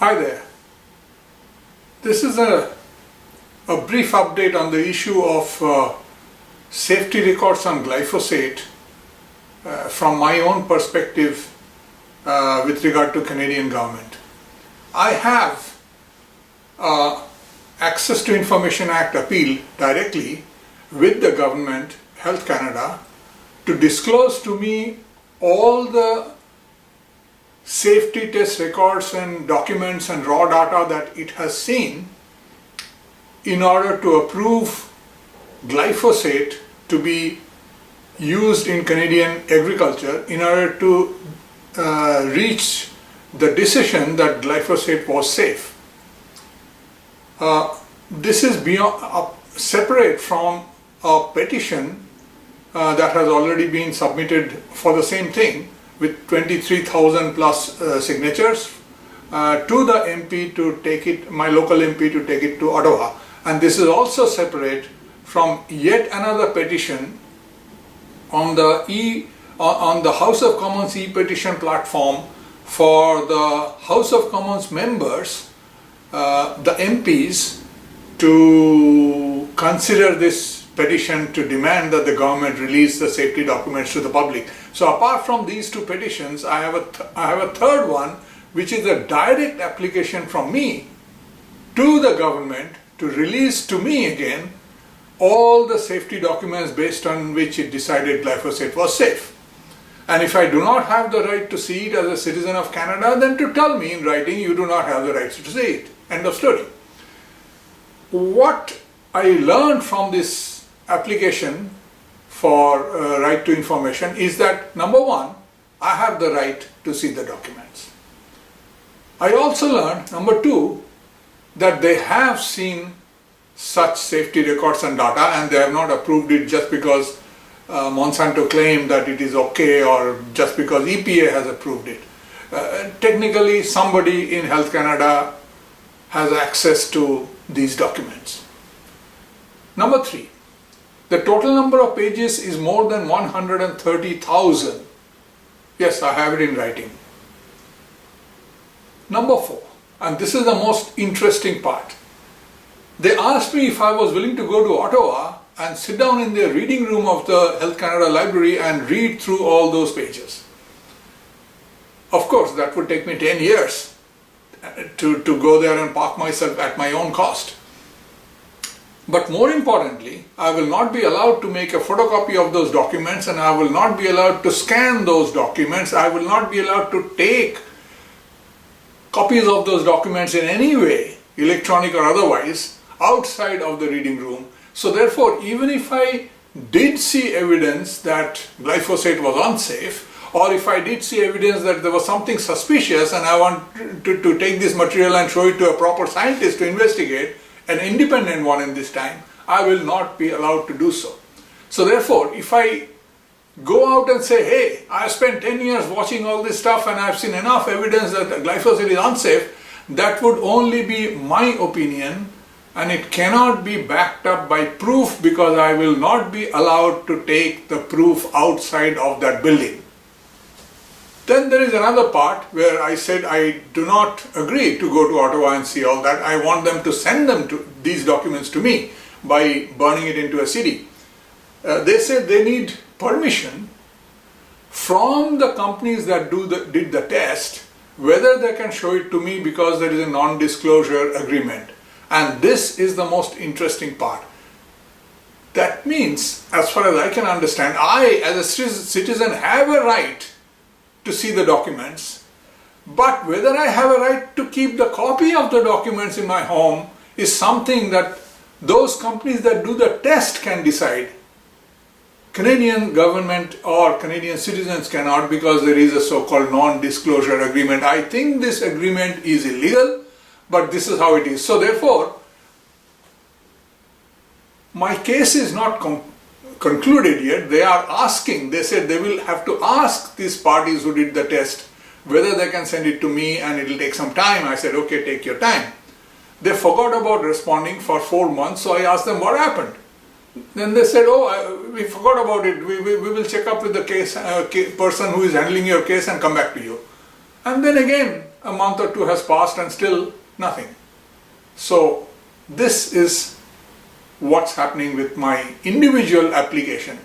Hi there. This is a brief update on the issue of safety records on glyphosate from my own perspective with regard to Canadian government. I have Access to Information Act appeal directly with the government, Health Canada, to disclose to me all the safety test records and documents and raw data that it has seen in order to approve glyphosate to be used in Canadian agriculture, in order to reach the decision that glyphosate was safe. This is beyond, separate from a petition that has already been submitted for the same thing with 23,000 plus signatures to the MP to take it, my local MP to take it to Ottawa. And this is also separate from yet another petition on the House of Commons e-petition platform for the House of Commons members, the MPs, to consider this petition to demand that the government release the safety documents to the public. So apart from these two petitions, I have a third one, which is a direct application from me to the government to release to me again all the safety documents based on which it decided glyphosate was safe. And if I do not have the right to see it as a citizen of Canada, then to tell me in writing, you do not have the right to see it. End of story. What I learned from this application for right to information is that, number one, I have the right to see the documents. I also learned, number two, that they have seen such safety records and data and they have not approved it just because Monsanto claimed that it is okay or just because EPA has approved it. Technically, somebody in Health Canada has access to these documents. Number three, the total number of pages is more than 130,000. Yes, I have it in writing. Number four, and this is the most interesting part. They asked me if I was willing to go to Ottawa and sit down in the reading room of the Health Canada Library and read through all those pages. Of course, that would take me 10 years to go there and park myself at my own cost. But more importantly, I will not be allowed to make a photocopy of those documents, and I will not be allowed to scan those documents. I will not be allowed to take copies of those documents in any way, electronic or otherwise, outside of the reading room. So therefore, even if I did see evidence that glyphosate was unsafe, or if I did see evidence that there was something suspicious and I want to take this material and show it to a proper scientist to investigate, an independent one in this time, I will not be allowed to do so. So therefore, if I go out and say, hey, I spent 10 years watching all this stuff and I've seen enough evidence that glyphosate is unsafe, that would only be my opinion and it cannot be backed up by proof because I will not be allowed to take the proof outside of that building. Then there is another part where I said I do not agree to go to Ottawa and see all that. I want them to send these documents to me by burning it into a CD. They said they need permission from the companies that did the test, whether they can show it to me because there is a non-disclosure agreement. And this is the most interesting part. That means, as far as I can understand, I as a citizen have a right to see the documents, but whether I have a right to keep the copy of the documents in my home is something that those companies that do the test can decide. Canadian government or Canadian citizens cannot, because there is a so-called non-disclosure agreement. I think this agreement is illegal, but this is how it is. So therefore, my case is not concluded yet. They are asking, they said they will have to ask these parties who did the test whether they can send it to me and it will take some time. I said, okay, take your time. They forgot about responding for 4 months, so I asked them what happened. Then they said, oh, we forgot about it. We will check up with the person who is handling your case and come back to you. And then again, a month or two has passed and still nothing. So this is what's happening with my individual application.